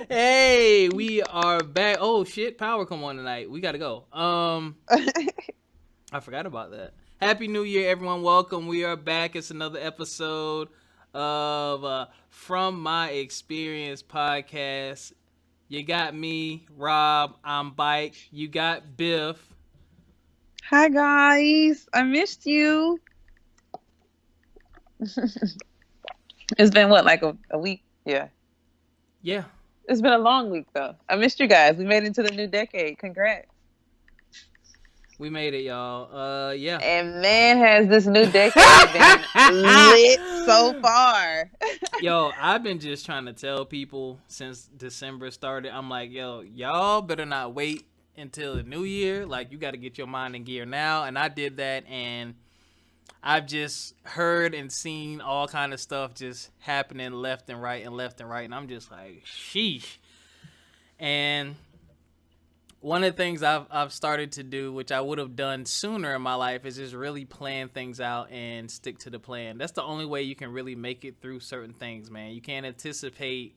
Hey, we are back. Oh shit, power come on tonight. We gotta go. I forgot about that. Happy New Year, everyone. Welcome. We are back. It's another episode of From My Experience podcast. You got me, Rob. I'm Bike. You got Biff. Hi guys, I missed you. It's been what, like a week? Yeah. Yeah, It's been a long week though. I missed you guys. We made it into the new decade. Congrats. we made it, y'all. Yeah. And man, has this new decade been lit so far. Yo, I've been just trying to tell people since December started. I'm like, yo, y'all better not wait until the new year. Like, you got to get your mind in gear now. And I did that, and I've just heard and seen all kind of stuff just happening left and right and left and right. And I'm just like, sheesh. And one of the things I've started to do, which I would have done sooner in my life, is just really plan things out and stick to the plan. That's the only way you can really make it through certain things, man. You can't anticipate,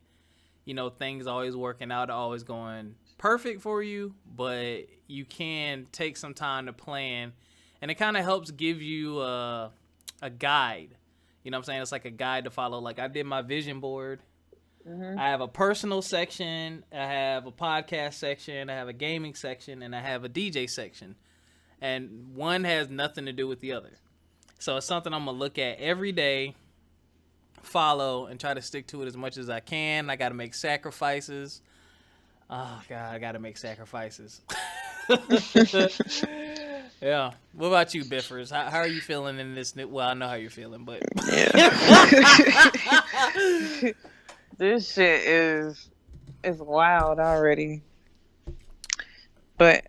things always working out, always going perfect for you, but you can take some time to plan, and it kind of helps give you a guide. You know what I'm saying? It's like a guide to follow. Like, I did my vision board. I have a personal section, I have a podcast section, I have a gaming section, and I have a DJ section. And one has nothing to do with the other. So it's something I'm going to look at every day, follow, and try to stick to it as much as I can. I got to make sacrifices. Oh, God, I got to make sacrifices. Yeah. What about you, Biffers? How are you feeling in this new... Well, I know how you're feeling, but... Yeah. This shit is wild already. But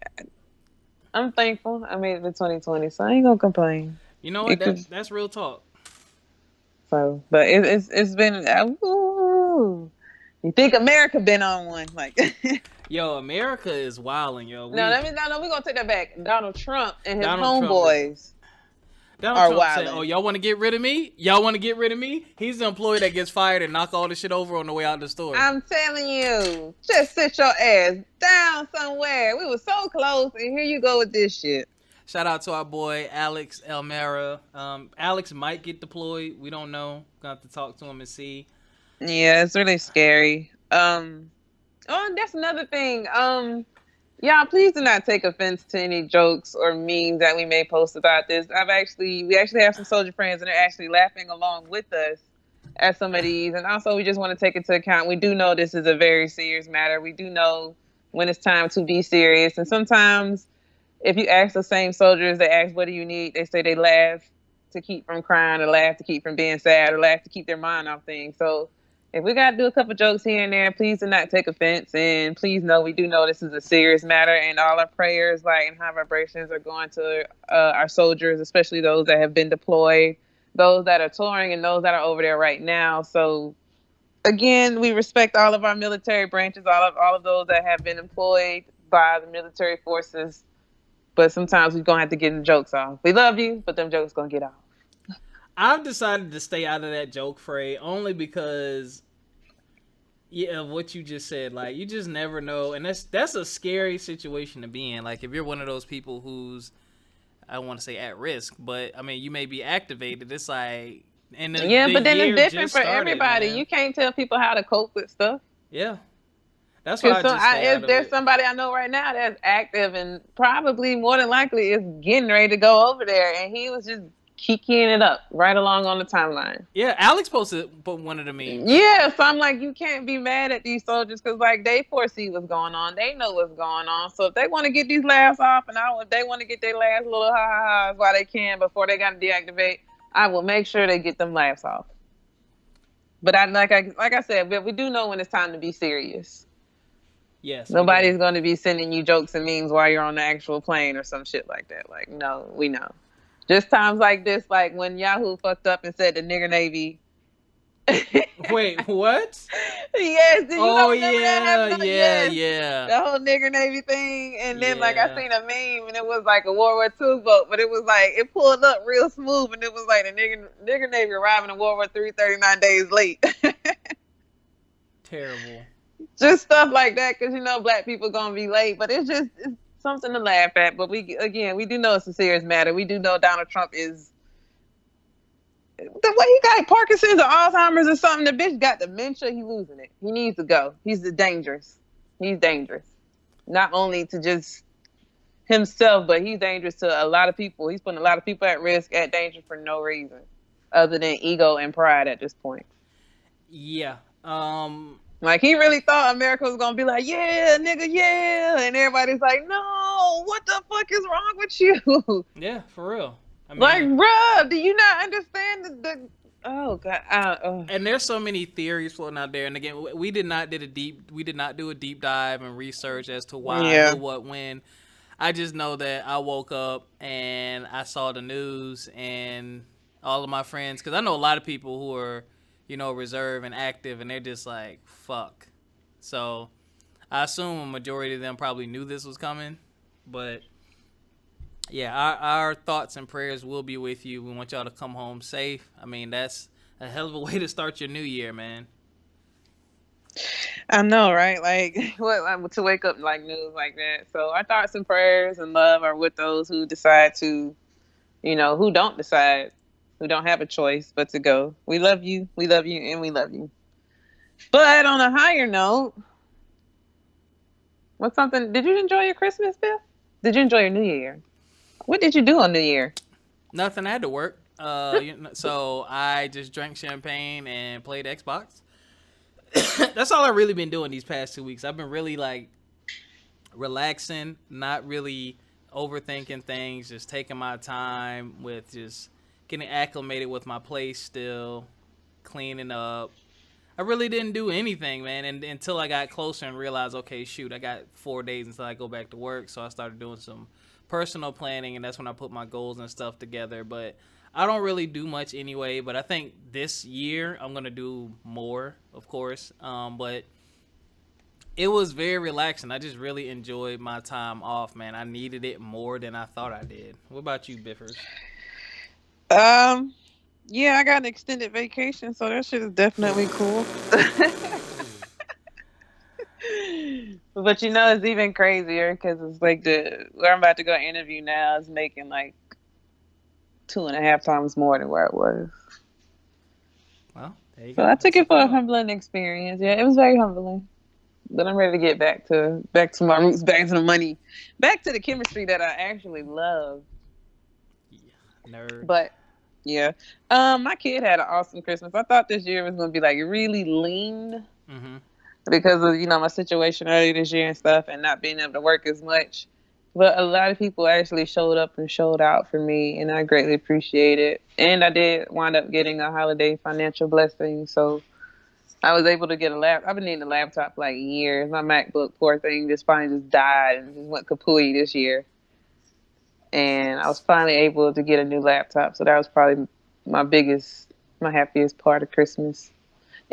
I'm thankful I made it to 2020, so I ain't gonna complain. You know what? That's real talk. So, but it's been. Ooh. You think America been on one? Like, Yo, America is wilding, yo. no, we gonna take that back. Donald Trump and his Donald homeboys Donald Trump said, wilding. "Oh, y'all want to get rid of me? Y'all want to get rid of me?" He's the employee that gets fired and knock all the shit over on the way out the store. I'm telling you, just sit your ass down somewhere. We were so close, and here you go with this shit. Shout out to our boy Alex Elmera. Alex might get deployed. We don't know. Gonna have to talk to him and see. Yeah, it's really scary. Oh, and that's another thing. Y'all, please do not take offense to any jokes or memes that we may post about this. We actually have some soldier friends, and they're actually laughing along with us at some of these. And also, we just want to take into account, we do know this is a very serious matter. We do know when it's time to be serious. And sometimes, if you ask the same soldiers, they ask, what do you need? They say they laugh to keep from crying, or laugh to keep from being sad, or laugh to keep their mind off things. So, if we got to do a couple jokes here and there, please do not take offense. And please know we do know this is a serious matter. And all our prayers, and high vibrations are going to our soldiers, especially those that have been deployed, those that are touring, and those that are over there right now. So, again, we respect all of our military branches, all of those that have been employed by the military forces. But sometimes we're going to have to get the jokes off. We love you, but them jokes going to get off. I've decided to stay out of that joke fray only because, of what you just said. Like, you just never know, and that's a scary situation to be in. Like, if you're one of those people who's, I don't want to say at risk, but I mean, you may be activated. It's like, and but then it's different for everybody. Man. You can't tell people how to cope with stuff. Yeah. That's why if there's somebody I know right now that's active and probably more than likely is getting ready to go over there, and he was just kicking it up right along on the timeline. Yeah, Alex posted one of the memes. Yeah, so I'm like, you can't be mad at these soldiers because, like, they foresee what's going on. They know what's going on. So if they want to get these laughs off, and if they want to get their last little ha-ha-has while they can before they got to deactivate, I will make sure they get them laughs off. But like I said, we do know when it's time to be serious. Yes. Nobody's going to be sending you jokes and memes while you're on the actual plane or some shit like that. Like, no, we know. Just times like this, like when Yahoo fucked up and said the nigger Navy. Wait, what? Yes. Did you yeah. The whole nigger Navy thing. And then, like, I seen a meme and it was like a World War II boat, but it was like, it pulled up real smooth and it was like the nigger Navy arriving in World War III 39 days late. Terrible. Just stuff like that, because black people gonna be late, but it's something to laugh at. But we do know it's a serious matter. We do know Donald Trump is the way he got Parkinson's or Alzheimer's or something. The bitch got dementia. He losing it. He needs to go. He's dangerous. He's dangerous, not only to just himself, but he's dangerous to a lot of people. He's putting a lot of people at risk, at danger for no reason, other than ego and pride at this point. Yeah. Like, he really thought America was gonna be like, yeah, nigga, yeah, and everybody's like, no, what the fuck is wrong with you? Yeah, for real. I mean, like, bruh, do you not understand the oh god? And there's so many theories floating out there. And again, we did not do a deep dive and research as to why, who, what, when. I just know that I woke up and I saw the news and all of my friends, because I know a lot of people who are, reserved and active, and they're just like, fuck. So I assume a majority of them probably knew this was coming. But yeah, our thoughts and prayers will be with you. We want y'all to come home safe. I mean, that's a hell of a way to start your new year, man. I know, right? Like, to wake up like news like that. So our thoughts and prayers and love are with those who decide to, who don't decide, who don't have a choice but to go. We love you, and we love you. But on a higher note, did you enjoy your Christmas, Bill? Did you enjoy your New Year? What did you do on New Year? Nothing. I had to work. So I just drank champagne and played Xbox. That's all I've really been doing these past 2 weeks. I've been really like relaxing, not really overthinking things, just taking my time with just getting acclimated with my place still, cleaning up. I really didn't do anything, man, and until I got closer and realized, okay, shoot, I got 4 days until I go back to work, so I started doing some personal planning, and that's when I put my goals and stuff together. But I don't really do much anyway, but I think this year I'm going to do more, of course. But it was very relaxing. I just really enjoyed my time off, man. I needed it more than I thought I did. What about you, Biffers? Yeah, I got an extended vacation, so that shit is definitely cool. But it's even crazier because it's like where I'm about to go interview now is making like 2.5 times more than where it was. Well, there you go. So I took it for a humbling experience. Yeah, it was very humbling. But I'm ready to get back to my roots, back to the money, back to the chemistry that I actually love. Yeah, nerd. But yeah, my kid had an awesome Christmas. I thought this year was going to be like really lean because of my situation earlier this year and stuff, and not being able to work as much. But a lot of people actually showed up and showed out for me, and I greatly appreciate it. And I did wind up getting a holiday financial blessing, so I was able to get a laptop. I've been needing a laptop for like years. My MacBook, poor thing, just finally just died and just went kapooey this year. And I was finally able to get a new laptop, so that was probably my happiest part of Christmas.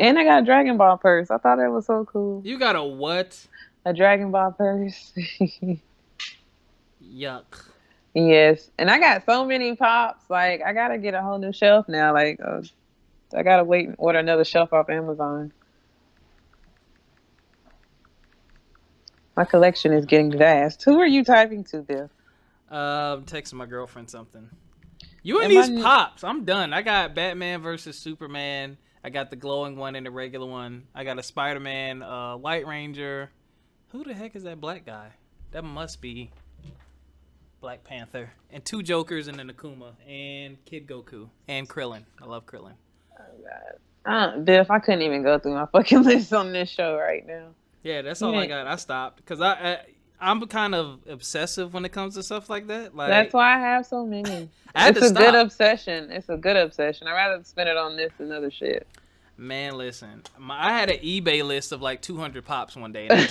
And I got a Dragon Ball purse. I thought that was so cool. You got a what? A Dragon Ball purse. Yuck. Yes. And I got so many pops. Like, I got to get a whole new shelf now. Like, I got to wait and order another shelf off Amazon. My collection is getting vast. Who are you typing to, Bill? Texting my girlfriend something. You and these pops. I'm done. I got Batman versus Superman. I got the glowing one and the regular one. I got a Spider-Man, White Ranger. Who the heck is that black guy? That must be Black Panther. And 2 Jokers and an Akuma. And Kid Goku. And Krillin. I love Krillin. Oh, God. Biff, I couldn't even go through my fucking list on this show right now. Yeah, that's all I got. I stopped. Because I'm kind of obsessive when it comes to stuff like that. Like, that's why I have so many. It's a good obsession. It's a good obsession. I'd rather spend it on this than other shit. Man, listen. I had an eBay list of like 200 pops one day. And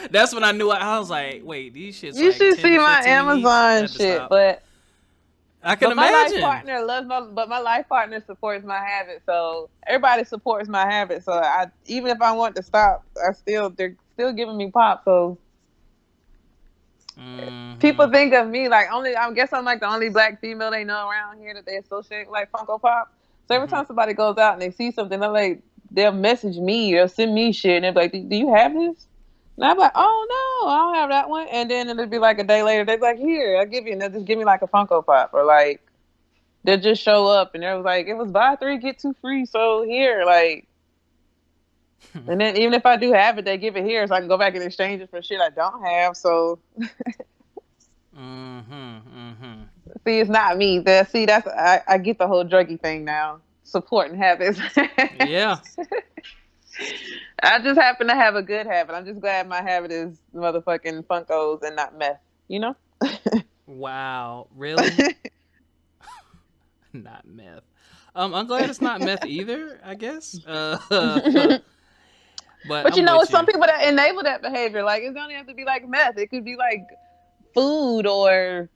that's when I knew. I was like, wait, these shits. You should see my Amazon shit, but I can imagine. My life partner supports my habit, so everybody supports my habit. So even if I want to stop, they're still giving me pop. So people think of me like I guess I'm like the only black female they know around here that they associate with, like Funko Pop. So every time somebody goes out and they see something, they're like, they'll message me or send me shit, and they'll be like, "Do you have this?" And I'm like, "Oh no, I don't have that one." And then it'll be like a day later, they're like, "Here, I'll give you," and they'll just give me like a Funko Pop, or like they'll just show up and they're like, "It was buy 3 get 2 free, so here," like. And then even if I do have it, they give it here so I can go back and exchange it for shit I don't have. So see, it's not me. That's I get the whole druggy thing now. Supporting habits. Yeah. I just happen to have a good habit. I'm just glad my habit is motherfucking Funkos and not meth. You know? Wow. Really? Not meth. I'm glad it's not meth either, I guess. But you I'm know, with it's some you. people that enable that behavior. Like, it don't have to be like meth. It could be like food or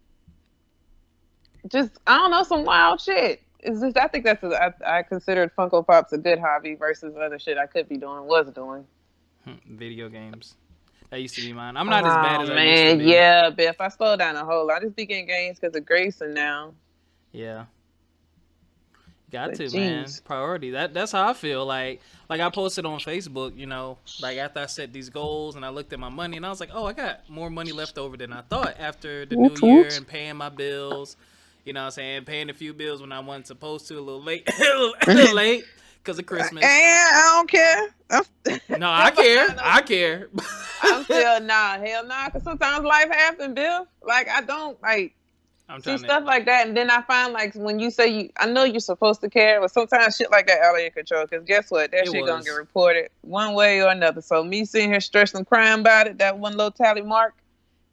just, I don't know, some wild shit. It's just, I think I considered Funko Pops a good hobby versus other shit I could be doing, was doing. Video games. That used to be mine. I'm not as bad Oh, as I used to man. be. Yeah, Biff. I slowed down a whole lot. I just be getting games because of Grayson now. Yeah. Got But to, man. jeez. Priority. That's how I feel. Like I posted on Facebook, like after I set these goals and I looked at my money and I was like, oh, I got more money left over than I thought after the new Woof, year woof. and paying my bills. You know what I'm saying? Paying a few bills when I wasn't supposed to, a little late. A little late because of Christmas. And I don't care. No, I care. I care. I'm still, nah, hell nah. Because sometimes life happens, Bill. Like, I don't, like, I'm see trying to. stuff like that, and then I find like when you say I know you're supposed to care, but sometimes shit like that out of your control. Because guess what, that It shit gonna get was. reported one way or another. So me sitting here stressing and crying about it, that one little tally mark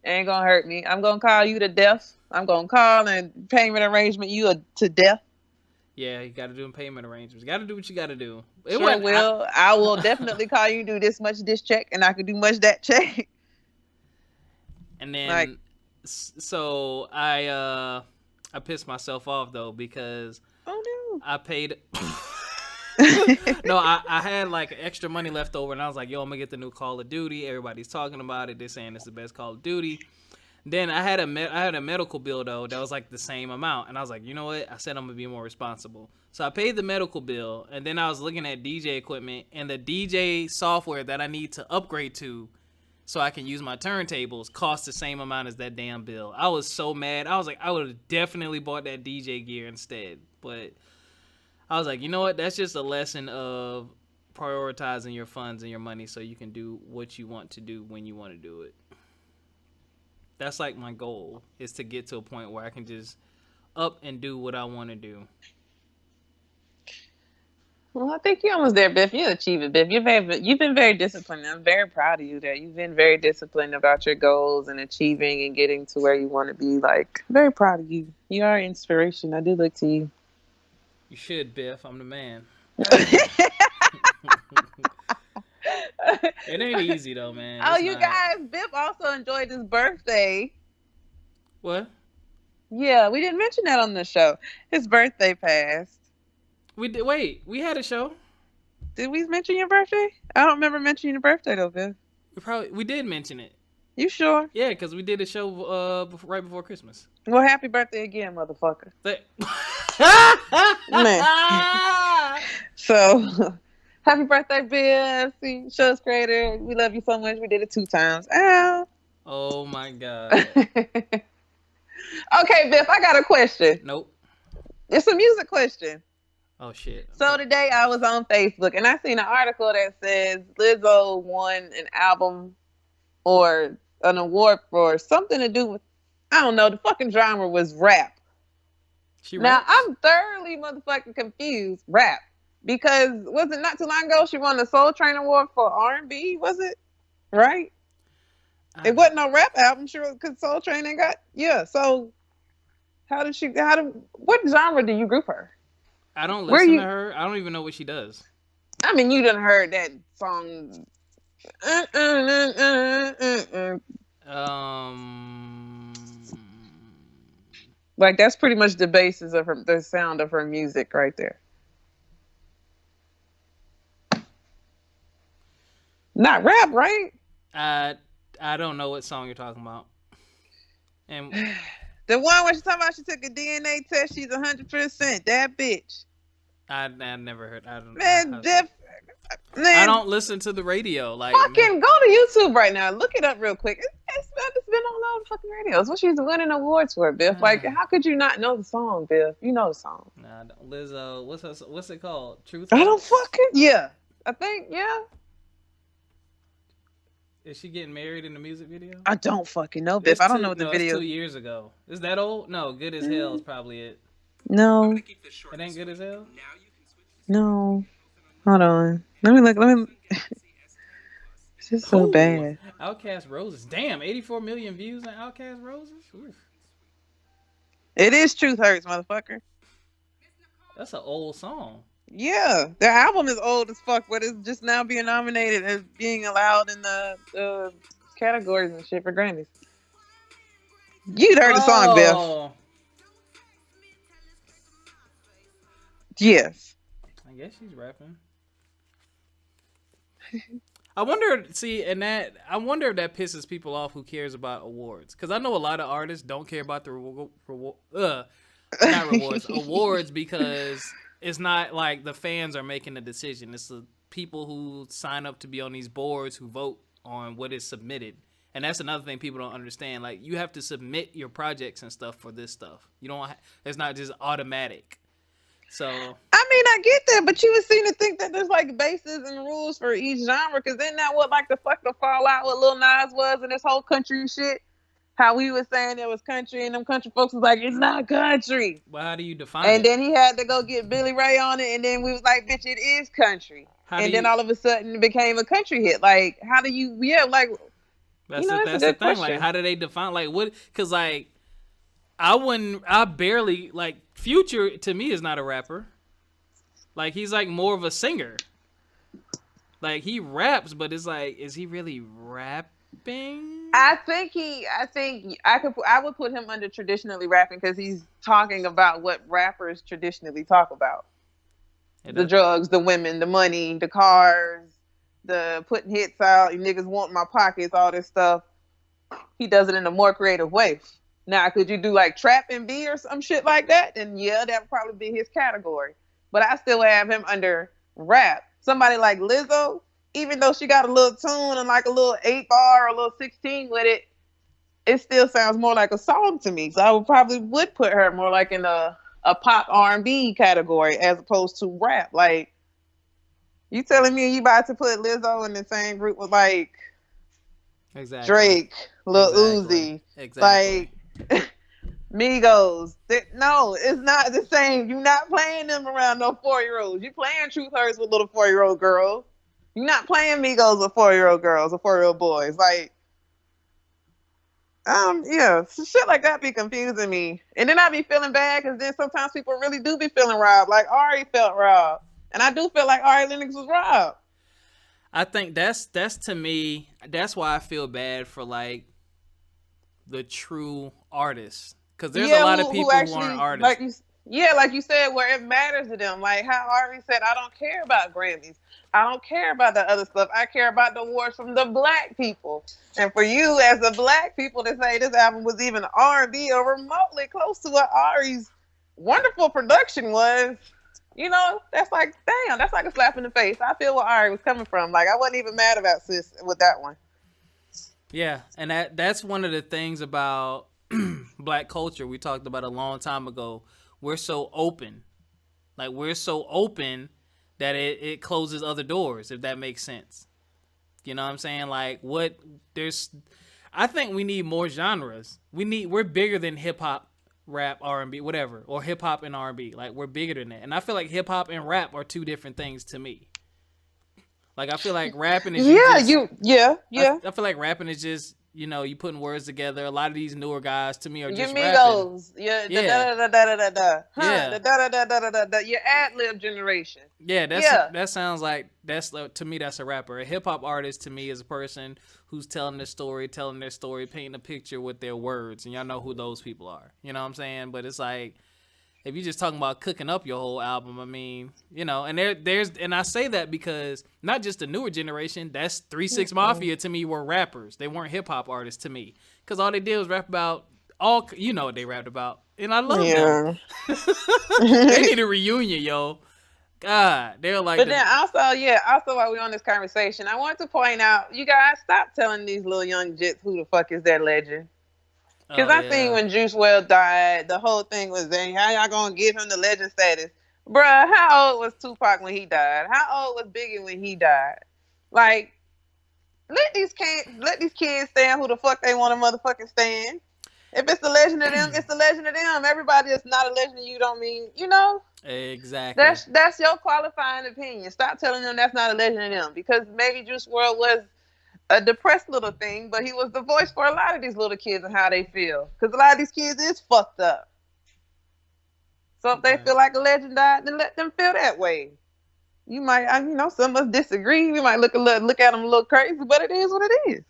ain't gonna hurt me. I'm gonna call you to death. I'm gonna call and payment arrangement you to death. Yeah, you got to do payment arrangements. You got to do what you got to do. It Sure wasn't. will. I will definitely call you. Do this check, and I can do much that check. And Like, then, so I pissed myself off though because oh I paid. no. No, I had like extra money left over, and I was like, "Yo, I'm gonna get the new Call of Duty. Everybody's talking about it. They're saying it's the best Call of Duty." Then I had a medical bill though that was like the same amount, and I was like, you know what? I said I'm gonna be more responsible, so I paid the medical bill, and then I was looking at DJ equipment and the DJ software that I need to upgrade to, so I can use my turntables cost the same amount as that damn bill. I was so mad. I was like, I would have definitely bought that DJ gear instead, but I was like, you know what? That's just a lesson of prioritizing your funds and your money so you can do what you want to do when you want to do it. That's like my goal, is to get to a point where I can just up and do what I want to do. Well, I think you're almost there, Biff. You'll achieve it, Biff. You've been very disciplined. I'm very proud of you that you've been very disciplined about your goals and achieving and getting to where you want to be. Like, very proud of you. You are inspiration. I do look to you. You should, Biff. I'm the man. It ain't easy though, man. Oh, It's you not. guys, Biff also enjoyed his birthday. What? Yeah, we didn't mention that on the show. His birthday passed. We did. Wait, we had a show. Did we mention your birthday? I don't remember mentioning your birthday though, Biff. We did mention it. You sure? Yeah, because we did a show right before Christmas. Well, happy birthday again, motherfucker. Man. So, happy birthday, Biff. See, show's creator. We love you so much. We did it 2 times. Ow. Oh my god. Okay, Biff, I got a question. Nope. It's a music question. Oh shit. So today I was on Facebook and I seen an article that says Lizzo won an album or an award for something to do with, I don't know, the fucking genre was rap. Now I'm thoroughly motherfucking confused. Rap. Because was it not too long ago she won the Soul Train Award for R&B, was it? Right? It wasn't no rap album, sure, because Soul Train ain't got, yeah. So what genre do you group her? I don't listen to her. I don't even know what she does. I mean, you done heard that song. Like that's pretty much the basis of the sound of her music right there. Not rap, right? I don't know what song you're talking about. And the one where she's talking about she took a DNA test, she's 100%. That bitch. I never heard. I don't. Man, Jeff, I man, don't listen to the radio. Like, man. fucking go to YouTube right now. Look it up real quick. It's been on all the fucking radios. What she's winning awards for, Biff? Like, how could you not know the song, Biff? You know the song. Nah, Lizzo. What's it called? Truth. I don't fucking yeah. I think yeah. Is she getting married in the music video? I don't fucking know, Biff. I don't know what the video. 2 years ago. Is that old? No, Good as Hell is probably it. No. It ain't Good as Hell? No. Hold on. Let me look. This is so bad. Outcast Roses. Damn, 84 million views on Outcast Roses? Oof. It is Truth Hurts, motherfucker. That's an old song. Yeah. The album is old as fuck, but it's just now being nominated as being allowed in the categories and shit for Grammys. You'd heard the song, Biff. Yes. I guess she's rapping. I wonder if that pisses people off who cares about awards. Because I know a lot of artists don't care about the awards because it's not like the fans are making the decision. It's the people who sign up to be on these boards who vote on what is submitted. And that's another thing people don't understand. Like, you have to submit your projects and stuff for this stuff. You don't. It's not just automatic. So I mean, I get that, but you would seem to think that there's like bases and rules for each genre, because isn't that what like the fuck the fallout with Lil Nas was and this whole country shit? How we was saying it was country and them country folks was like, it's not country. Well, how do you define it? And then he had to go get Billy Ray on it, and then we was like, bitch, it is country. Then all of a sudden it became a country hit. Like, how do you? Yeah, like that's the thing. Question. Like, how do they define like what? Because like. I barely, like, Future, to me, is not a rapper. Like, he's, like, more of a singer. Like, he raps, but it's like, is he really rapping? I would put him under traditionally rapping, because he's talking about what rappers traditionally talk about. The drugs, the women, the money, the cars, the putting hits out, you niggas want my pockets, all this stuff. He does it in a more creative way. Now, could you do like trap and B or some shit like that? Then yeah, that would probably be his category. But I still have him under rap. Somebody like Lizzo, even though she got a little tune and like a little 8-bar or a little 16 with it, it still sounds more like a song to me. So I would put her more like in a pop R&B category as opposed to rap. Like, you telling me you about to put Lizzo in the same group with like Drake, Lil Uzi, like Migos? No, it's not the same. You're not playing them around no 4-year-olds. You're playing Truth Hurts with little 4-year-old girls. You're not playing Migos with 4-year-old girls or 4-year-old boys. Like, yeah, shit like that be confusing me. And then I be feeling bad, because then sometimes people really do be feeling robbed. Like Ari felt robbed. And I do feel like Ari Lennox was robbed. I think that's to me, that's why I feel bad for like the true artists, because there's a lot of people who aren't artists. Like you said, where it matters to them. Like how Ari said, I don't care about Grammys. I don't care about the other stuff. I care about the awards from the black people. And for you as a black people to say this album was even R&B or remotely close to what Ari's wonderful production was, you know, that's like, damn, that's like a slap in the face. I feel where Ari was coming from. Like, I wasn't even mad about Sis with that one. Yeah, and that's one of the things about black culture we talked about a long time ago. We're so open. Like, we're so open that it closes other doors, if that makes sense. You know what I'm saying? Like, I think we need more genres. We're bigger than hip-hop, rap, R&B, whatever, or hip hop and R&B. Like, we're bigger than that. And I feel like hip hop and rap are two different things to me. Like, I feel like rapping is I feel like rapping is just, you know, you putting words together. A lot of these newer guys to me are just rapping. Your ad-lib generation. Yeah, that sounds like to me that's a rapper. A hip hop artist to me is a person who's telling their story, painting a picture with their words, and y'all know who those people are. You know what I'm saying? But it's like, if you're just talking about cooking up your whole album, I mean, you know, and and I say that because not just the newer generation, that's 3 6 Mafia to me were rappers. They weren't hip hop artists to me, because all they did was rap about what they rapped about, and I love them. They need a reunion, yo. God, they're like But then also while we're on this conversation, I want to point out, you guys stop telling these little young jits who the fuck is their legend. Because oh I think yeah. when Juice WRLD died, the whole thing was, dang, how y'all gonna give him the legend status? Bruh, how old was Tupac when he died? How old was Biggie when he died? Like, let these kids stand who the fuck they want to motherfucking stand. If it's the legend of them, it's the legend of them. Everybody that's not a legend of you don't mean, Exactly. that's your qualifying opinion. Stop telling them that's not a legend of them, because maybe Juice WRLD was a depressed little thing, but he was the voice for a lot of these little kids and how they feel. Because a lot of these kids is fucked up. So if they Right. feel like a legend died, then let them feel that way. You might, some of us disagree. We might look at them a little crazy, but it is what it is.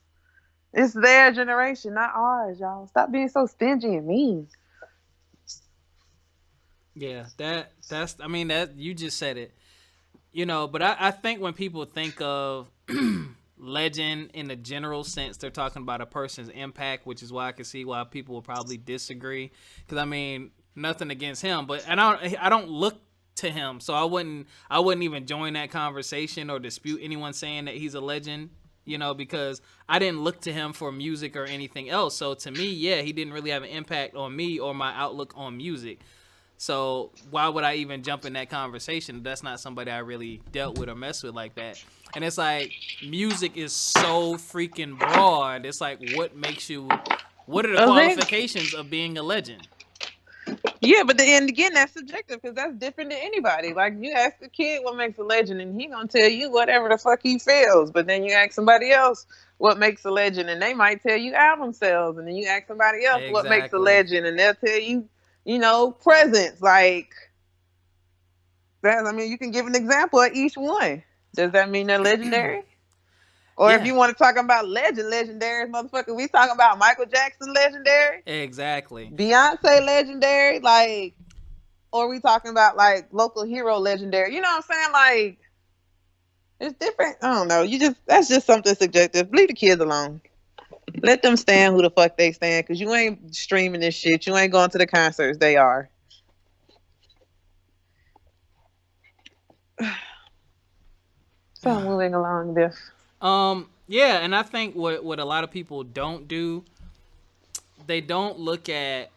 It's their generation, not ours, y'all. Stop being so stingy and mean. Yeah, that's I mean that you just said it. But I think when people think of legend in a general sense, they're talking about a person's impact, which is why I can see why people will probably disagree. Because I mean, nothing against him, but I don't look to him, so I wouldn't even join that conversation or dispute anyone saying that he's a legend. Because I didn't look to him for music or anything else. So to me, yeah, he didn't really have an impact on me or my outlook on music. So why would I even jump in that conversation? That's not somebody I really dealt with or messed with like that. And it's like music is so freaking broad. It's like what are the I think, qualifications of being a legend? yeah, but then again, that's subjective because that's different to anybody. Like, you ask a kid what makes a legend, and he gonna tell you whatever the fuck he feels. But then you ask somebody else what makes a legend, and they might tell you album sales. And then you ask somebody else what makes a Exactly. legend, and they'll tell you, presents. Like that. I mean, you can give an example of each one. Does that mean they're legendary? Or if Yeah. you want to talk about legendaries, motherfucker, we talking about Michael Jackson legendary, Exactly. Beyonce legendary, like, or we talking about like local hero legendary. You know what I'm saying? Like, it's different. I don't know. That's just something subjective. Leave the kids alone. Let them stand who the fuck they stand, because you ain't streaming this shit. You ain't going to the concerts. They are. So moving along, Biff. Yeah, and I think what a lot of people don't do, they don't look at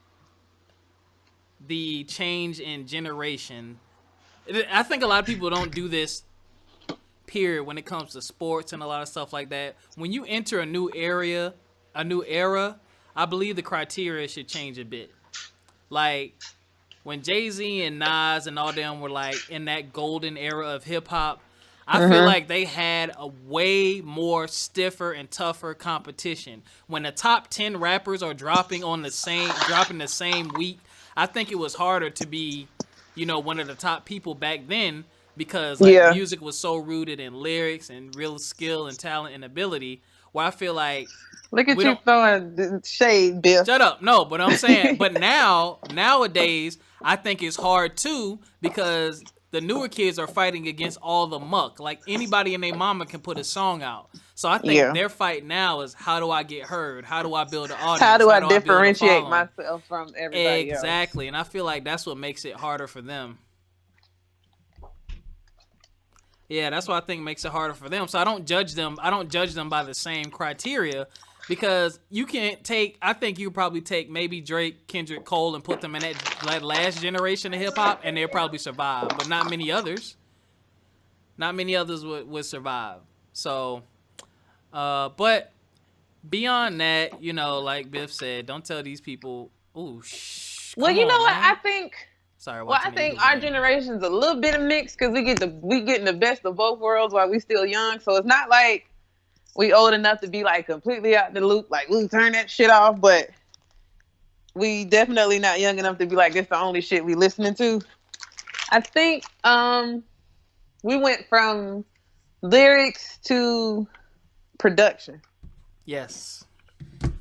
the change in generation. I think a lot of people don't do this period when it comes to sports and a lot of stuff like that. When you enter a new era, I believe the criteria should change a bit. Like when Jay-Z and Nas and all them were like in that golden era of hip hop, I feel Mm-hmm. like they had a way more stiffer and tougher competition. When the top 10 rappers are dropping the same week, I think it was harder to be, one of the top people back then because like Yeah. music was so rooted in lyrics and real skill and talent and ability. Where I feel like Look we at you don't throwing shade, Biff. shut up. No, but I'm saying, but nowadays, I think it's hard too because the newer kids are fighting against all the muck. Like anybody and their mama can put a song out. So I think Yeah. their fight now is how do I get heard? How do I build an How audience? do How I do I build a differentiate following? myself from everybody else? Exactly. And I feel like that's what makes it harder for them. Yeah, that's what I think makes it harder for them. So I don't judge them. I don't judge them by the same criteria because you can't take. I think you probably take maybe Drake, Kendrick, Cole, and put them in that last generation of hip hop, and they'll probably survive. But not many others. Not many others would survive. So, but beyond that, like Biff said, don't tell these people. Ooh, shh, Well, come you know on, what? man. I think. Sorry, Well, I watching these think people our game. generation's a little bit of mix because we getting the best of both worlds while we still young. So it's not like we old enough to be like completely out the loop. Like, we turn that shit off, but we definitely not young enough to be like, this the only shit we listening to. I think we went from lyrics to production. Yes.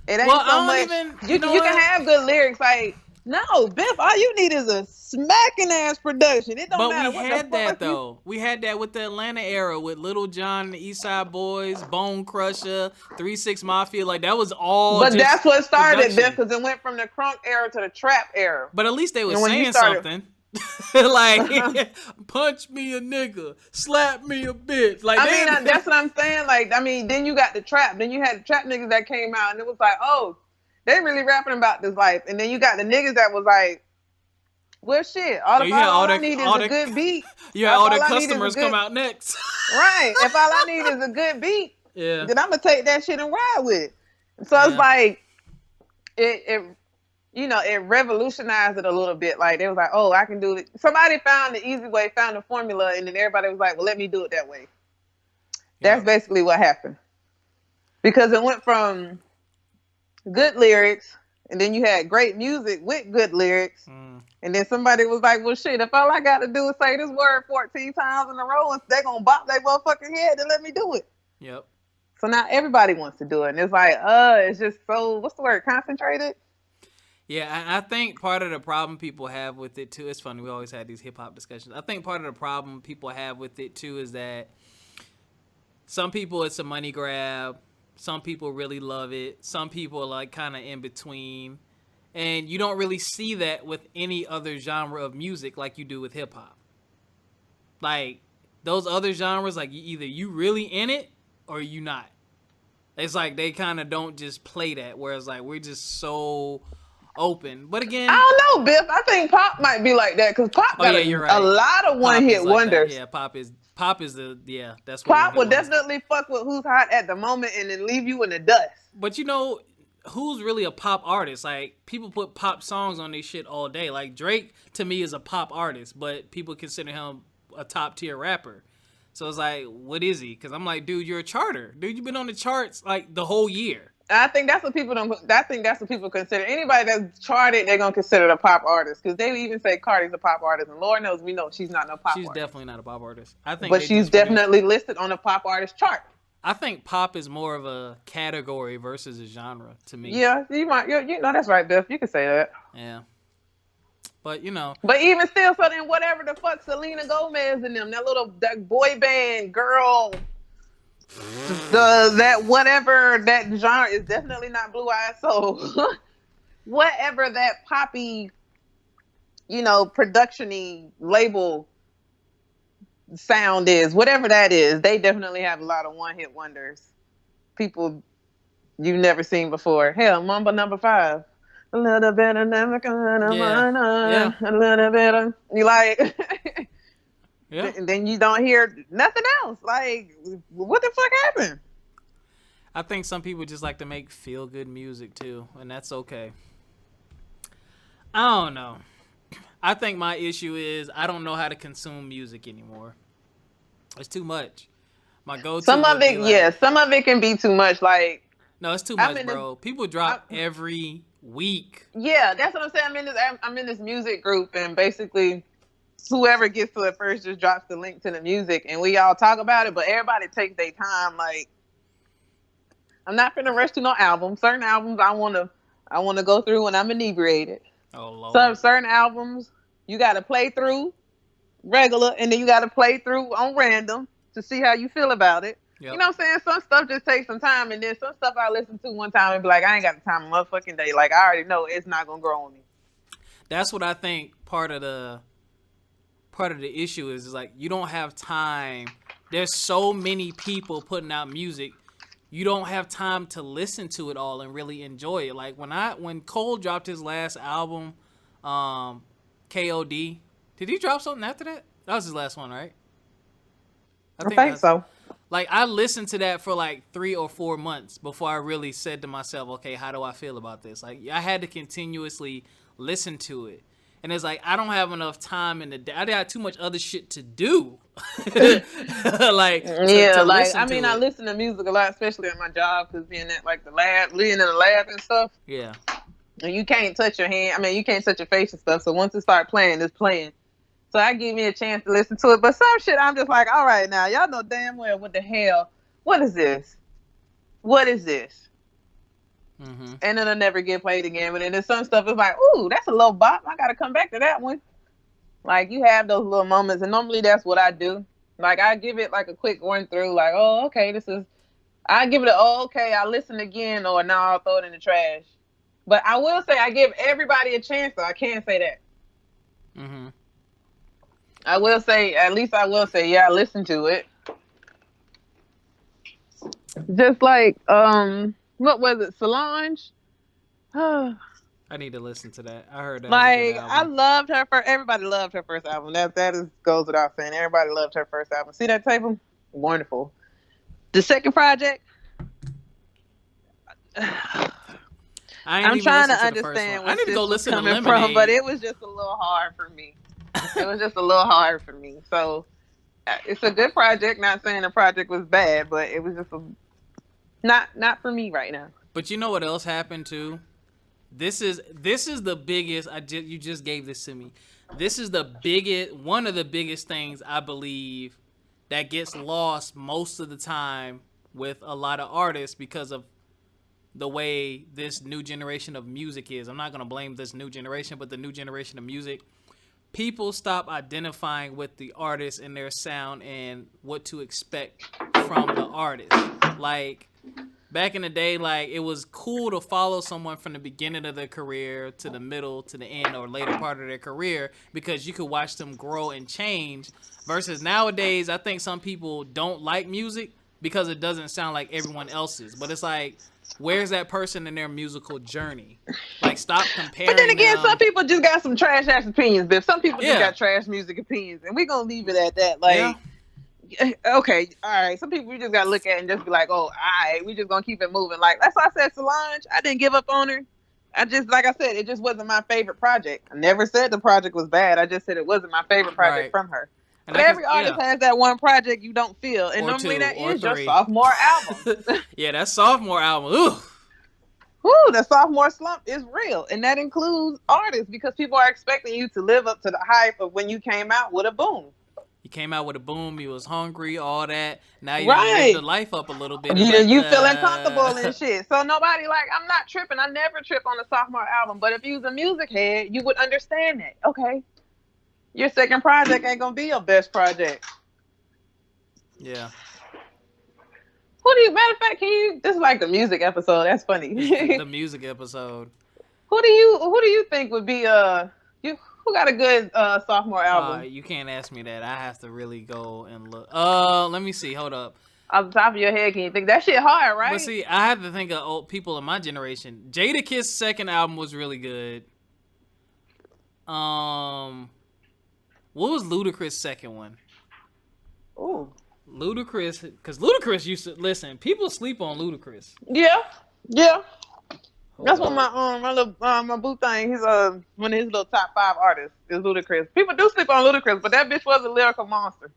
It Well, ain't I so don't much. even. You You know you can what? have good lyrics, like, no, Biff. All you need is a smacking ass production. It don't But matter we what the had that fuck you. though. We had that with the Atlanta era with Little John and the East Side Boys, Bone Crusher, 3 6 Mafia. Like that was all But just that's what started, Biff, production. because it went from the crunk era to the trap era. But at least they were And when you saying started, something. Like, punch me a nigga, slap me a bitch. Like, I mean, that's what I'm saying. Like, I mean, then you got the trap. Then you had the trap niggas that came out, and it was like, oh, they really rapping about this life. And then you got the niggas that was like, well, shit. All I need is a good beat. You had all the customers come out next. Right. If all I need is a good beat, yeah, then I'm gonna take that shit and ride with it. So it's like, it it revolutionized it a little bit. Like, they was like, oh, I can do it. Somebody found the easy way, found the formula, and then everybody was like, well, let me do it that way. That's basically what happened. Because it went from good lyrics, and then you had great music with good lyrics, and then somebody was like, well, shit, if all I got to do is say this word 14 times in a row, and they're going to bop their motherfucking head, then let me do it. Yep. So now everybody wants to do it, and it's like, it's just so, what's the word, concentrated? Yeah, I think part of the problem people have with it, too, it's funny, we always had these hip-hop discussions. I think part of the problem people have with it, too, is that some people, it's a money grab. Some people really love it. Some people are like kind of in between. And you don't really see that with any other genre of music like you do with hip-hop. Like, those other genres, like, either you really in it or you not. It's like they kind of don't just play that, whereas, like, we're just so open. But again, I don't know, Biff. I think pop might be like that, because pop got a lot of one-hit wonders. Yeah, pop is that's what pop will definitely fuck with who's hot at the moment and then leave you in the dust. But who's really a pop artist? Like, people put pop songs on this shit all day. Like, Drake to me is a pop artist, but people consider him a top tier rapper. So it's like, what is he? Because I'm like, dude, you're a charter. Dude, you've been on the charts like the whole year. I think that's what people don't. I think that's what people consider. Anybody that's charted, they're gonna consider a pop artist, because they even say Cardi's a pop artist, and Lord knows we know she's not no pop artist. She's definitely not a pop artist. I think, but she's definitely listed on a pop artist chart. I think pop is more of a category versus a genre to me. Yeah, you might. You know, that's right, Biff. You can say that. Yeah. But But even still, so then whatever the fuck Selena Gomez and them, that boy band girl. Whatever that genre is definitely not Blue Eyed Soul. Whatever that poppy, production-y label sound is, whatever that is, they definitely have a lot of one-hit wonders. People you've never seen before. Hell, Mamba number 5. A little bit of never gonna a little bit of, you like. Yeah. And then you don't hear nothing else. Like, what the fuck happened? I think some people just like to make feel good music too, and that's okay. I don't know. I think my issue is I don't know how to consume music anymore. It's too much. My go-to. Some of it can be too much. Like, no, it's too much, bro. People drop every week. Yeah, that's what I'm saying. I'm in this music group, and basically, whoever gets to it first just drops the link to the music, and we all talk about it, but everybody takes their time. Like, I'm not finna rush to no album. Certain albums I wanna go through when I'm inebriated. Oh Lord. So certain albums you gotta play through regular, and then you gotta play through on random to see how you feel about it. Yep. You know what I'm saying? Some stuff just takes some time, and then some stuff I listen to one time and be like, I ain't got the time of motherfucking day. Like, I already know it's not gonna grow on me. That's what I think part of the issue is like, you don't have time. There's so many people putting out music. You don't have time to listen to it all and really enjoy it. Like, when Cole dropped his last album, KOD, did he drop something after that? That was his last one, right? I think so. Like, I listened to that for like 3 or 4 months before I really said to myself, okay, how do I feel about this? Like, I had to continuously listen to it. And it's like, I don't have enough time in the day. I got too much other shit to do. Like, I listen to music a lot, especially at my job, because being at like the lab, being in the lab and stuff. Yeah. And you can't touch your hand. I mean, you can't touch your face and stuff. So once it start playing, it's playing. So I give me a chance to listen to it. But some shit, I'm just like, all right, now y'all know damn well what the hell. What is this? What is this? Mm-hmm. And it'll never get played again. But then there's some stuff, it's like, ooh, that's a little bop. I gotta come back to that one. Like, you have those little moments, and normally that's what I do. Like, I give it like a quick run through, like, oh, okay, I give it I'll listen again, or now I'll throw it in the trash. But I will say I give everybody a chance, though. I can't say that. Mm-hmm. I will say, at least I will say, yeah, I listened to it. Just like, what was it, Solange? I need to listen to that. I heard that was a good Like, I album. loved her first. Everybody loved her first album. That is goes without saying. Everybody loved her first album. See that table? Wonderful. The second project, I ain't I'm even trying to listened to the first one. understand I where need to sis go was listen to coming from, but Lemonade. it was just a little hard for me. It was just a little hard for me. So it's a good project. Not saying the project was bad, but it was just not for me right now. But you know what else happened too? This is the biggest. You just gave this to me. This is the biggest, one of the biggest things I believe that gets lost most of the time with a lot of artists because of the way this new generation of music is. I'm not gonna blame this new generation, but the new generation of music, people stop identifying with the artist and their sound and what to expect from the artist. Like back in the day, like it was cool to follow someone from the beginning of their career to the middle to the end or later part of their career because you could watch them grow and change. Versus nowadays, I think some people don't like music because it doesn't sound like everyone else's. But it's like, where's that person in their musical journey? Like, stop But then comparing again, some them. people just got some trash ass opinions, Biff. Some people just Yeah, got trash music opinions, and we're gonna leave it at that. yeah. Like, okay, all right. Some people you just gotta look at and just be like, oh, all right, we just gonna keep it moving. Like that's why I said Solange. I didn't give up on her. I just, like I said, it just wasn't my favorite project. I never said the project was bad. I just said it wasn't my favorite project Right. from her. And But I can, every artist yeah, has that one project you don't feel, and or normally two, that or is your three. sophomore album. Yeah, that sophomore album. Ooh. Woo, the sophomore slump is real, and that includes artists because people are expecting you to live up to the hype of when you came out with a boom. You came out with a boom. You was hungry, all that. Now you done lived the Right. life up a little bit. It's You like, you feeling comfortable and shit. So nobody like I'm not tripping. I never trip on the sophomore album. But if you was a music head, you would understand that. Okay. Your second project ain't gonna be your best project. yeah. Who do you matter of fact, can you this is like the music episode. That's funny. It's the music episode. who do you think would be you who got a good sophomore album? You can't ask me that. I have to really go and look. Let me see. Hold up. Off the top of your head, can you think that shit hard, right? But see, I have to think of old people in my generation. Jadakiss' second album was really good. What was Ludacris' second one? Ooh. Ludacris, because Ludacris used to listen. People sleep on Ludacris. Yeah. Yeah. Hold That's up. what my little my boo thing. He's one of his little top 5 artists is Ludacris. People do sleep on Ludacris, but that bitch was a lyrical monster.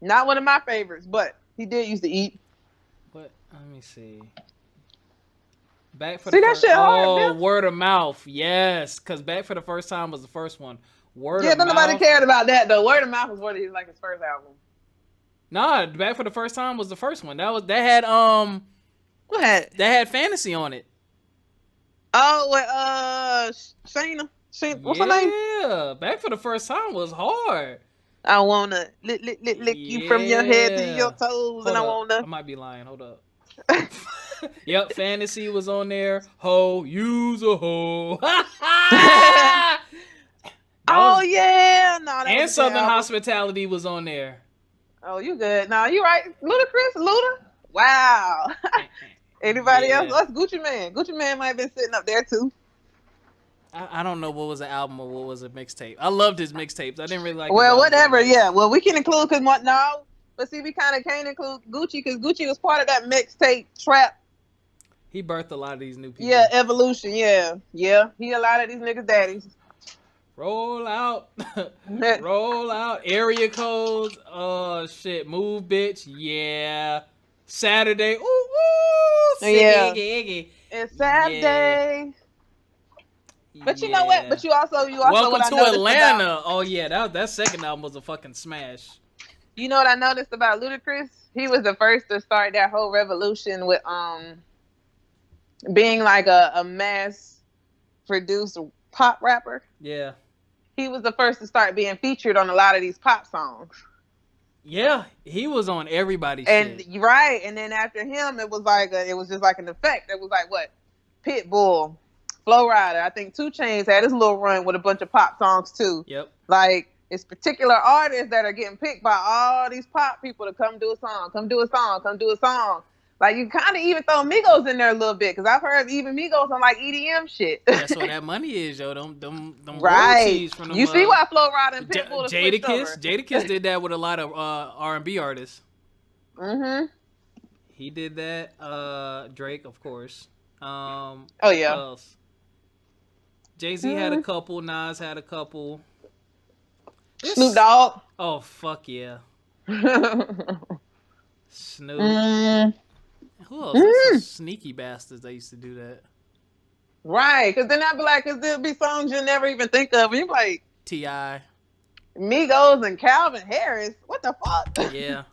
Not one of my favorites, but he did used to eat. What? Let me see. Back for See the that first. shit hard, Oh, Biff? Word of Mouth. Yes, because Back for the First Time was the first one. Word Yeah, of nobody Mouth. cared about that though. Word of Mouth was one of his like his first album. Nah, Back for the First Time was the first one. That What had? had Fantasy on it. Oh, with Shayna. What's her name? Yeah, Back for the First Time was hard. I wanna lick you from your head to your toes, Hold and I up. wanna. I might be lying. Hold up. Yep, Fantasy was on there. Ho, use a hoe. Oh yeah, no, that And was a good Southern album. Hospitality was on there. Oh, you good? No, you right. Luda. Wow. Anybody Yeah. else? That's Gucci Man. Gucci Man might have been sitting up there too. I don't know what was an album or what was a mixtape. I loved his mixtapes. I didn't really like. Well, his albums whatever. that much. Yeah. Well, we can include because no, but see, we kind of can't include Gucci because Gucci was part of that mixtape trap. He birthed a lot of these new people. Yeah, evolution. Yeah. He a lot of these niggas' daddies. Roll out, roll out. Area codes. Oh shit. Move, bitch. Yeah. Saturday. Ooh, ooh. Yeah. Iggy. It's Saturday. But you know Yeah. what? But you also Welcome what I to noticed Atlanta. about- Oh yeah, that second album was a fucking smash. You know what I noticed about Ludacris? He was the first to start that whole revolution with being like a mass produced pop rapper. Yeah. He was the first to start being featured on a lot of these pop songs. Yeah, he was on everybody's And shit. you're right, and then after him, it was just like an effect. It was like what? Pitbull, Flow Rider. I think 2 Chainz had his little run with a bunch of pop songs too. Yep. Like it's particular artists that are getting picked by all these pop people to come do a song, come do a song, come do a song. Like, you kind of even throw Migos in there a little bit, because I've heard even Migos on like EDM shit. That's where that money is, yo. Them Right. royalties from them. You see why Flo Rida and Pitbull have switched over. Jadakiss did that with a lot of R&B artists. Mm-hmm. He did that. Drake, of course. Oh Who yeah. else? Jay-Z had a couple. Nas had a couple. Snoop Dogg. Oh, fuck yeah. Snoop. Who else? Some sneaky bastards that used to do that. Right, because then I'd be like, because there'll be songs you'll never even think of. And you're like, T.I. Migos and Calvin Harris. What the fuck? Yeah.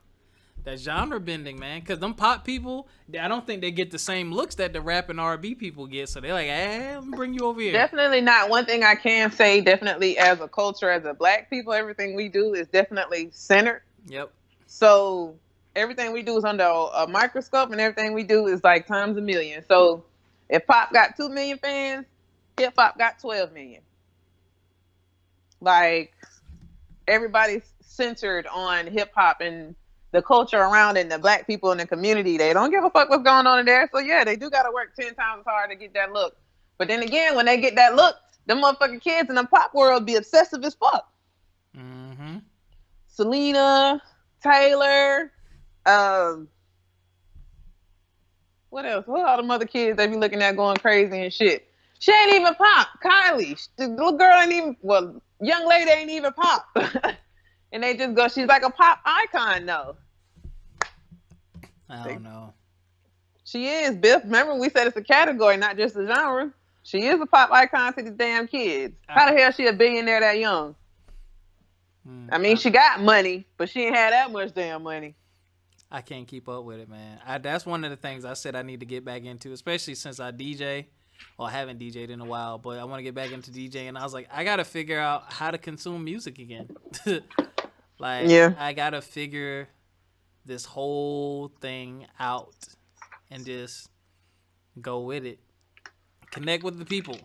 That genre bending, man. Because them pop people, I don't think they get the same looks that the rap and R&B people get. So they're like, let me bring you over here. Definitely not. One thing I can say, definitely as a culture, as a black people, everything we do is definitely centered. Yep. So everything we do is under a microscope, and everything we do is like times a million. So if pop got 2 million fans, hip hop got 12 million. Like, everybody's centered on hip hop and the culture around it and the black people in the community. They don't give a fuck what's going on in there. So yeah, they do got to work 10 times as hard to get that look. But then again, when they get that look, them motherfucking kids in the pop world be obsessive as fuck. Mm-hmm. Selena, Taylor, what else? What all the mother kids they be looking at going crazy and shit? She ain't even pop. Kylie, the little girl ain't even, well, young lady ain't even pop. And they just go, she's like a pop icon, though. I don't know. She is, Biff. Remember, we said it's a category, not just a genre. She is a pop icon to these damn kids. How the hell she a billionaire that young? I mean, she got money, but she ain't had that much damn money. I can't keep up with it, man. That's one of the things I said I need to get back into, especially since I DJ. Well, I haven't DJed in a while, but I want to get back into DJing. And I was like, I got to figure out how to consume music again. I got to figure this whole thing out and just go with it. Connect with the people.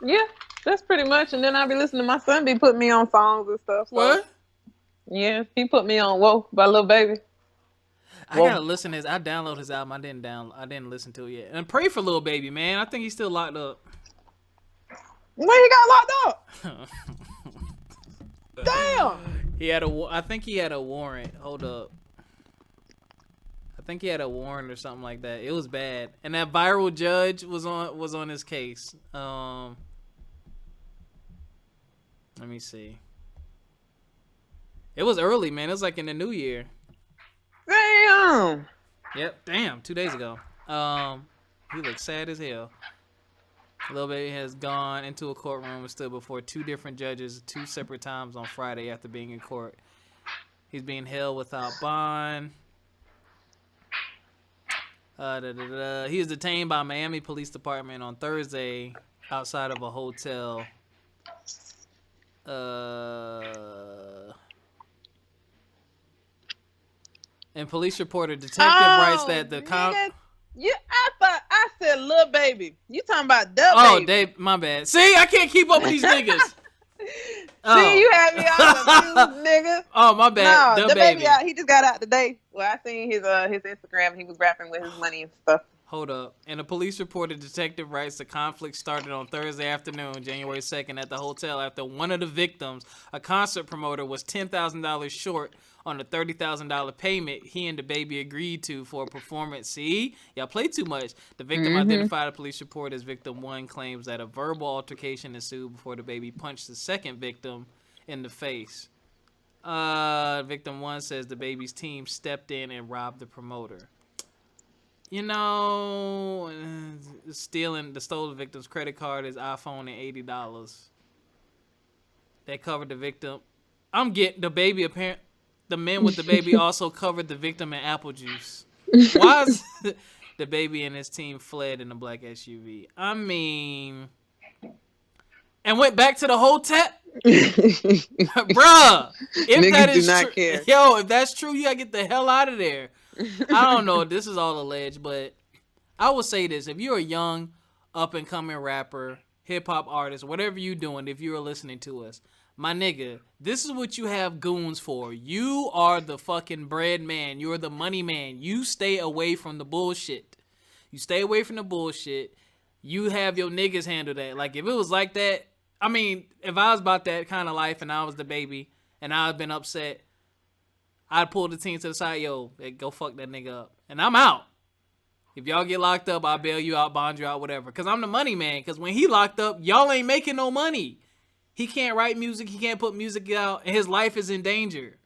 Yeah, that's pretty much. And then I'll be listening to my son be putting me on songs and stuff. So. What? Yeah, he put me on Whoa by Lil Baby. I gotta listen to his. I downloaded his album. I didn't listen to it yet. And pray for Lil Baby, man. I think he's still locked up. When he got locked up? Damn. I think he had a warrant. Hold up. I think he had a warrant or something like that. It was bad. And that viral judge was on his case. Let me see. It was early, man. It was like in the new year. Damn. Yep, damn, 2 days ago. He looks sad as hell. Lil Baby has gone into a courtroom and stood before 2 different judges 2 separate times on Friday after being in court. He's being held without bond. He was detained by Miami Police Department on Thursday outside of a hotel. And police reporter detective writes that the I said Lil Baby. You talking about the Baby. Dave, my bad. See, I can't keep up with these niggas. See, you had me all confused, nigga. Oh, my bad. No, the baby out. He just got out today. Well, I seen his Instagram. He was rapping with his money and stuff. Hold up. And a police reported detective writes the conflict started on Thursday afternoon, January 2nd, at the hotel after one of the victims, a concert promoter, was $10,000 short on the $30,000 payment he and the baby agreed to for a performance. See? Y'all play too much. The victim identified a police report as victim 1 claims that a verbal altercation ensued before the baby punched the second victim in the face. Victim 1 says the baby's team stepped in and robbed the promoter. You know, the stolen victim's credit card, his iPhone, and $80. They covered the victim. I'm getting the baby. Apparent the men with the baby also covered the victim in apple juice. Why is the baby and his team fled in a black SUV? I mean, and went back to the hotel. Bruh, if that is true, if that's true, you gotta get the hell out of there. I don't know. This is all alleged, but I will say this. If you're a young, up-and-coming rapper, hip-hop artist, whatever you're doing, if you're listening to us, my nigga, this is what you have goons for. You are the fucking bread man. You're the money man. You stay away from the bullshit. You stay away from the bullshit. You have your niggas handle that. Like, if it was like that, I mean, if I was about that kind of life and I was the baby and I'd been upset, I'd pull the team to the side, yo, hey, go fuck that nigga up. And I'm out. If y'all get locked up, I'll bail you out, bond you out, whatever. Because I'm the money man. Because when he locked up, y'all ain't making no money. He can't write music. He can't put music out. And his life is in danger.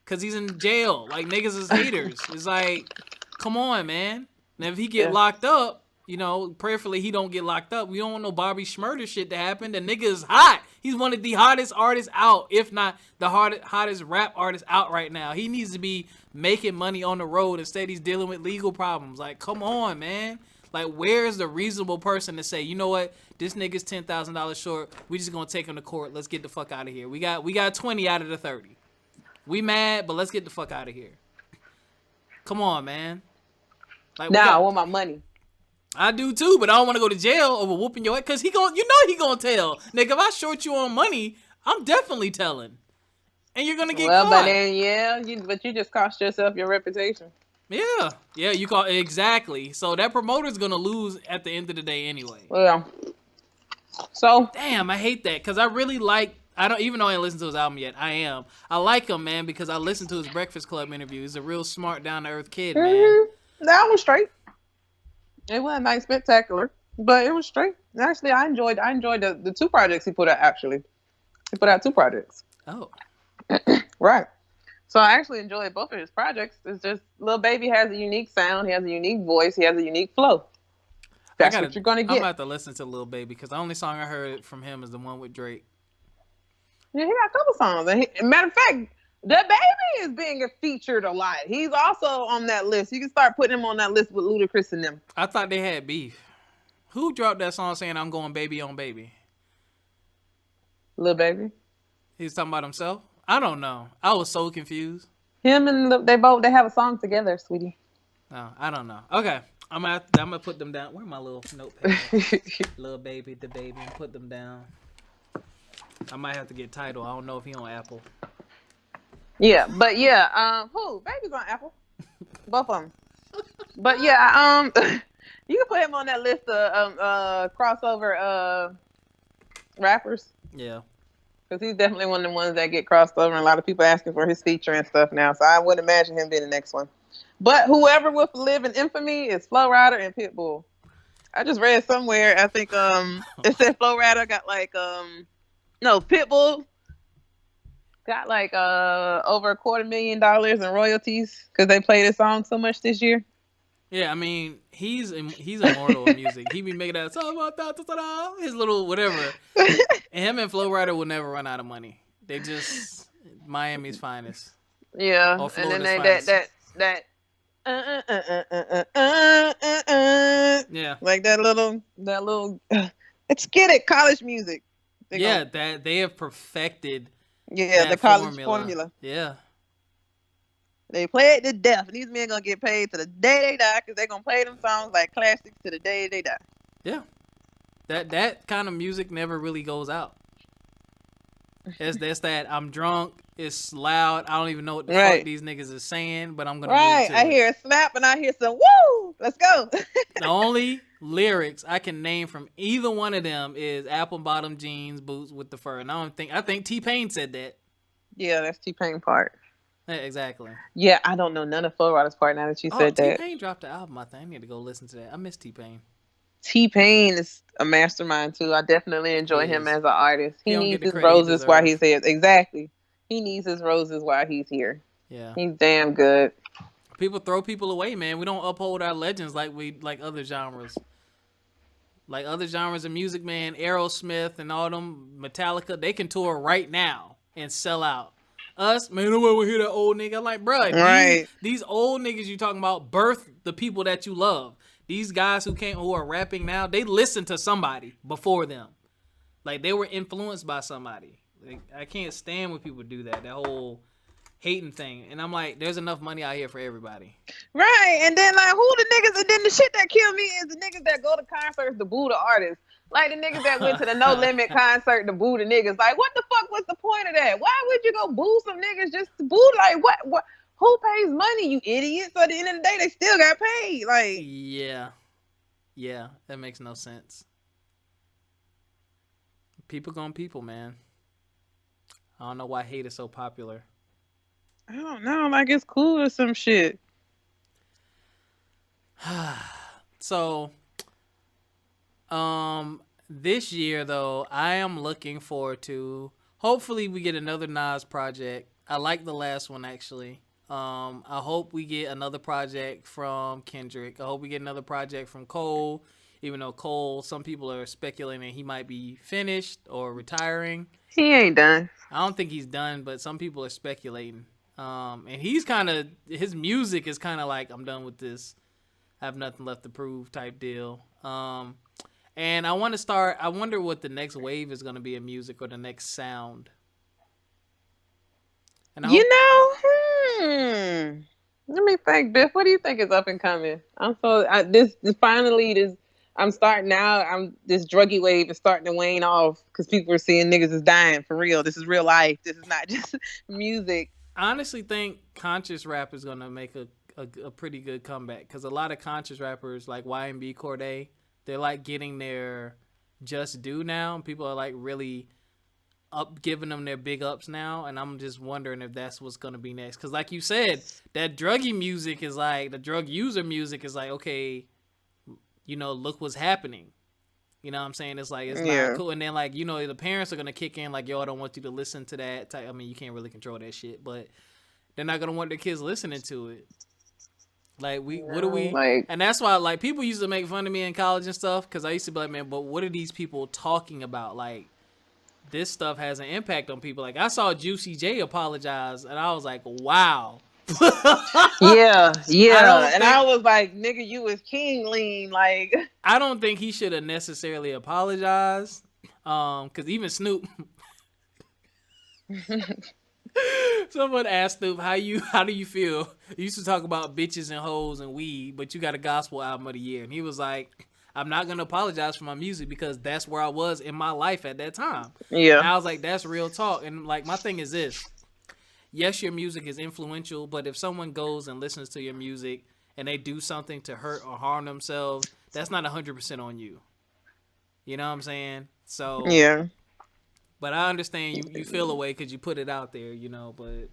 Because he's in jail. Like, niggas is haters. It's like, come on, man. Now, if he get locked up, you know, prayerfully he don't get locked up. We don't want no Bobby Schmurder shit to happen. The nigga is hot. He's one of the hottest artists out, if not the hottest rap artist out right now. He needs to be making money on the road. Instead, he's dealing with legal problems. Like, come on, man. Like, where's the reasonable person to say, you know what? This nigga's $10,000 short. We just gonna take him to court. Let's get the fuck out of here. We got 20 out of the 30. We mad, but let's get the fuck out of here. Come on, man. Like, I want my money. I do too, but I don't want to go to jail over whooping your ass, because he gonna tell. Nigga, if I short you on money, I'm definitely telling. And you're gonna get caught. But then, but you just cost yourself your reputation. Yeah, you call exactly. So that promoter's gonna lose at the end of the day anyway. Well, so damn, I hate that, because I really like. I don't, even though I ain't listened to his album yet. I like him, man, because I listened to his Breakfast Club interview. He's a real smart, down to earth kid, man. That was straight. It wasn't like spectacular, but it was straight. Actually, I enjoyed the two projects he put out. Actually, he put out two projects. Oh, right. So I actually enjoyed both of his projects. It's just Lil Baby has a unique sound. He has a unique voice. He has a unique flow. That's what you're gonna get. I'm about to listen to Lil Baby, because the only song I heard from him is the one with Drake. Yeah, he got a couple songs. And matter of fact, the Baby is being featured a lot. He's also on that list. You can start putting him on that list with Ludacris and them. I thought they had beef. Who dropped that song saying I'm going baby on baby? Lil Baby. He's talking about himself? I don't know. I was so confused. Him and they have a song together, sweetie. No, I don't know. Okay. I'm gonna put them down. Where my little notepad? Lil Baby, the baby, and put them down. I might have to get Tidal. I don't know if he on Apple. Yeah, but who? Baby's on Apple. Both of them. But yeah, you can put him on that list of crossover rappers. Yeah. Because he's definitely one of the ones that get crossed over, and a lot of people asking for his feature and stuff now. So I would imagine him being the next one. But whoever will live in infamy is Flo Rida and Pitbull. I just read somewhere, I think it said Flo Rida got like Pitbull got like over $250,000 in royalties because they played his song so much this year. Yeah, I mean, he's immortal in music. He be making that his little whatever. And him and Flo Rida will never run out of money. They just Miami's finest. Yeah, and then that yeah, like that little let's get it, college music. That they have perfected. Yeah, the college formula. Yeah. They play it to death, and these men gonna get paid to the day they die, because they gonna play them songs like classics to the day they die. Yeah, that kind of music never really goes out. That's that. I'm drunk. It's loud. I don't even know what the fuck these niggas is saying, but I'm gonna. Right. I hear a slap and I hear some woo. Let's go. The only lyrics I can name from either one of them is apple bottom jeans, boots with the fur, and I think T-Pain said that. Yeah, that's T-Pain part. Yeah, exactly. Yeah, I don't know none of Flo Rida's part now that you said that. T-Pain dropped the album, I think. I need to go listen to that. I miss T-Pain. T-Pain is a mastermind too. I definitely enjoy him as an artist. He needs his roses while he's here. Exactly. He needs his roses while he's here. Yeah. He's damn good. People throw people away, man. We don't uphold our legends like other genres. Like other genres of music, man. Aerosmith and all them, Metallica, they can tour right now and sell out. Us, man, nobody will hear that old nigga. I'm like, bruh, these old niggas you talking about birth the people that you love. These guys who are rapping now, they listen to somebody before them. Like, they were influenced by somebody. Like, I can't stand when people do that whole hating thing. And I'm like, there's enough money out here for everybody. Right. And then, like, who the niggas, and then the shit that kill me is the niggas that go to concerts to boo the artists. Like the niggas that went to the No Limit concert to boo the niggas. Like, what the fuck was the point of that? Why would you go boo some niggas just to boo? Like, what? Who pays money, you idiot? So at the end of the day, they still got paid. Like, yeah, that makes no sense. People gonna people, man. I don't know why hate is so popular. I don't know. Like, it's cool or some shit. So, this year though, I am looking forward to. Hopefully, we get another Nas project. I like the last one actually. I hope we get another project from Kendrick. I hope we get another project from Cole. Even though Cole, some people are speculating he might be finished or retiring. He ain't done. I don't think he's done, but some people are speculating. And he's kind of, his music is kind of like, I'm done with this. I have nothing left to prove type deal. And I wonder what the next wave is going to be in music or the next sound. And let me think, Biff. What do you think is up and coming? I'm this druggy wave is starting to wane off because people are seeing niggas is dying for real. This is real life. This is not just music. I honestly think conscious rap is gonna make a pretty good comeback because a lot of conscious rappers like YMB Cordae, they're like getting their just due now. People are like really giving them their big ups now, and I'm just wondering if that's what's gonna be next. Because like you said, that druggy music is like, the drug user music is like, okay, you know, look what's happening. You know what I'm saying? It's like, it's not cool. And then like, you know, the parents are gonna kick in like, yo, I don't want you to listen to that type. I mean, you can't really control that shit, but they're not gonna want their kids listening to it. Like and that's why like people used to make fun of me in college and stuff because I used to be like, man, but what are these people talking about? Like, this stuff has an impact on people. Like, I saw Juicy J apologize, and I was like, wow. yeah. And I was like, nigga, you was king lean. Like, I don't think he should have necessarily apologized. Because even Snoop. Someone asked Snoop, how do you feel? You used to talk about bitches and hoes and weed, but you got a gospel album of the year. And he was like, I'm not going to apologize for my music because that's where I was in my life at that time. Yeah. And I was like, that's real talk. And like, my thing is this. Yes, your music is influential, but if someone goes and listens to your music and they do something to hurt or harm themselves, that's not 100% on you. You know what I'm saying? So, yeah. But I understand you feel a way because you put it out there, you know, but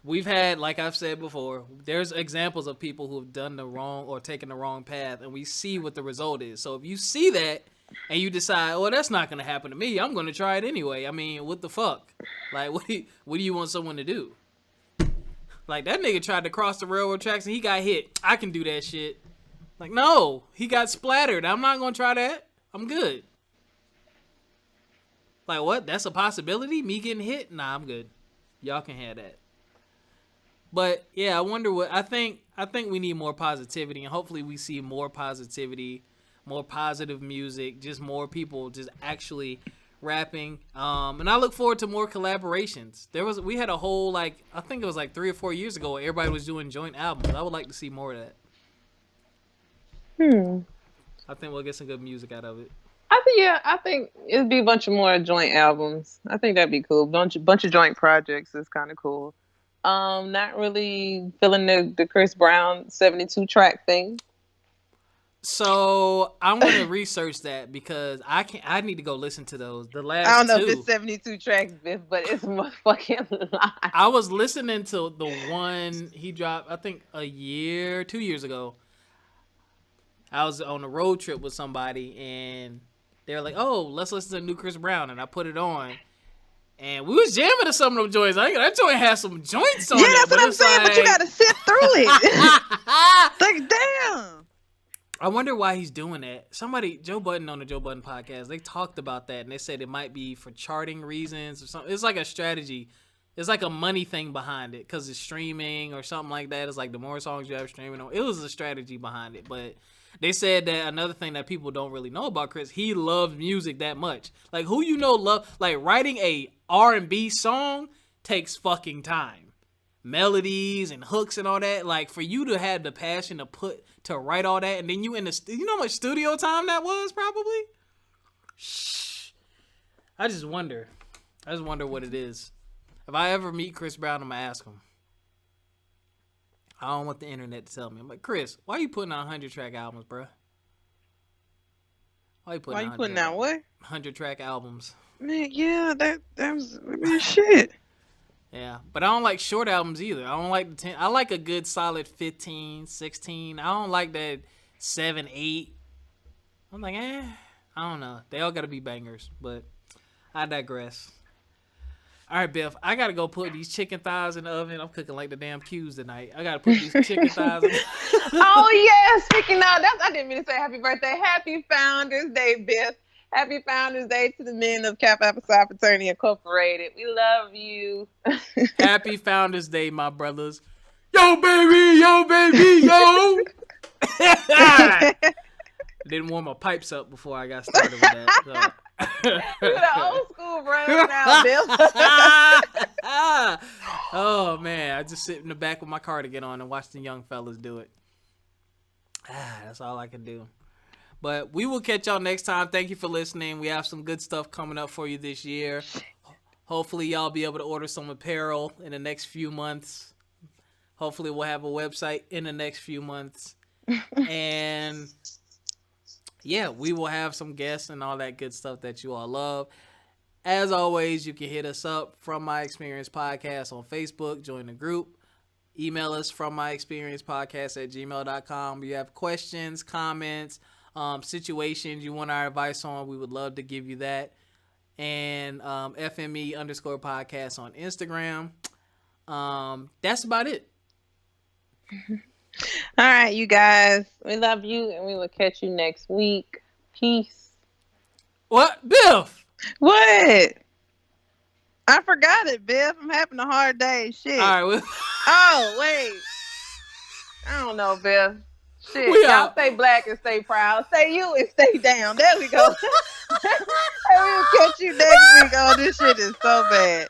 we've had, like I've said before, there's examples of people who have done the wrong or taken the wrong path, and we see what the result is. So if you see that and you decide, oh, that's not going to happen to me, I'm going to try it anyway. I mean, what the fuck? Like, what do you want someone to do? Like, that nigga tried to cross the railroad tracks and he got hit. I can do that shit. Like, no, he got splattered. I'm not going to try that. I'm good. Like, what? That's a possibility? Me getting hit? Nah, I'm good. Y'all can have that. But yeah, I wonder what I think we need more positivity, and hopefully we see more positivity, more positive music, just more people just actually rapping. And I look forward to more collaborations. We had a whole, like, I think it was like 3 or 4 years ago, everybody was doing joint albums. I would like to see more of that. I think we'll get some good music out of it. I think it'd be a bunch of more joint albums. I think that'd be cool. Bunch of joint projects is kind of cool. Not really feeling the Chris Brown 72 track thing. So I'm gonna research that because I need to go listen to those. The last I don't know two. If it's 72 tracks, Biff, but it's motherfucking lie. I was listening to the one he dropped, I think 2 years ago. I was on a road trip with somebody and they were like, "Oh, let's listen to new Chris Brown," and I put it on. And we was jamming to some of them joints. That joint has some joints on it. Yeah, that's what I'm saying, but you gotta sit through it. Like, damn. I wonder why he's doing that. Joe Budden on the Joe Budden podcast, they talked about that, and they said it might be for charting reasons or something. It's like a strategy. It's like a money thing behind it because it's streaming or something like that. It's like the more songs you have streaming on. It was a strategy behind it, but they said that another thing that people don't really know about Chris, he loves music that much. Like, who like writing a R&B song takes fucking time. Melodies and hooks and all that. Like, for you to have the passion to write all that, and then you know how much studio time that was probably? I just wonder what it is. If I ever meet Chris Brown, I'm gonna ask him. I don't want the internet to tell me. I'm like, Chris, why are you putting out 100-track albums, bro? Why you putting out what? 100-track albums. Man, yeah, that was shit. Yeah, but I don't like short albums either. I don't like the 10. I like a good solid 15, 16. I don't like that 7, 8. I'm like, I don't know. They all got to be bangers, but I digress. All right, Biff, I got to go put these chicken thighs in the oven. I'm cooking like the damn Q's tonight. I got to put these chicken thighs in. Oh, yeah. Speaking of that, I didn't mean to say happy birthday. Happy Founders Day, Biff. Happy Founders Day to the men of Kappa Alpha Psi Fraternity Incorporated. We love you. Happy Founders Day, my brothers. Yo, baby, yo. Didn't warm my pipes up before I got started with that. So. You're the old school brother now, Bill. Oh, man. I just sit in the back with my cardigan on and watch the young fellas do it. That's all I can do. But we will catch y'all next time. Thank you for listening. We have some good stuff coming up for you this year. Hopefully, y'all be able to order some apparel in the next few months. Hopefully, we'll have a website in the next few months. And yeah, we will have some guests and all that good stuff that you all love. As always, you can hit us up From My Experience Podcast on Facebook. Join the group. Email us From My Experience Podcast at gmail.com. If you have questions, comments, situations you want our advice on, we would love to give you that. And FME_podcast on Instagram. That's about it. All right, you guys. We love you, and we will catch you next week. Peace. What? Biff! What? I forgot it, Biff. I'm having a hard day. Shit. All right. Oh, wait. I don't know, Biff. Shit. Y'all stay black and stay proud. Stay you and stay down. There we go. And we'll catch you next week. Oh, this shit is so bad.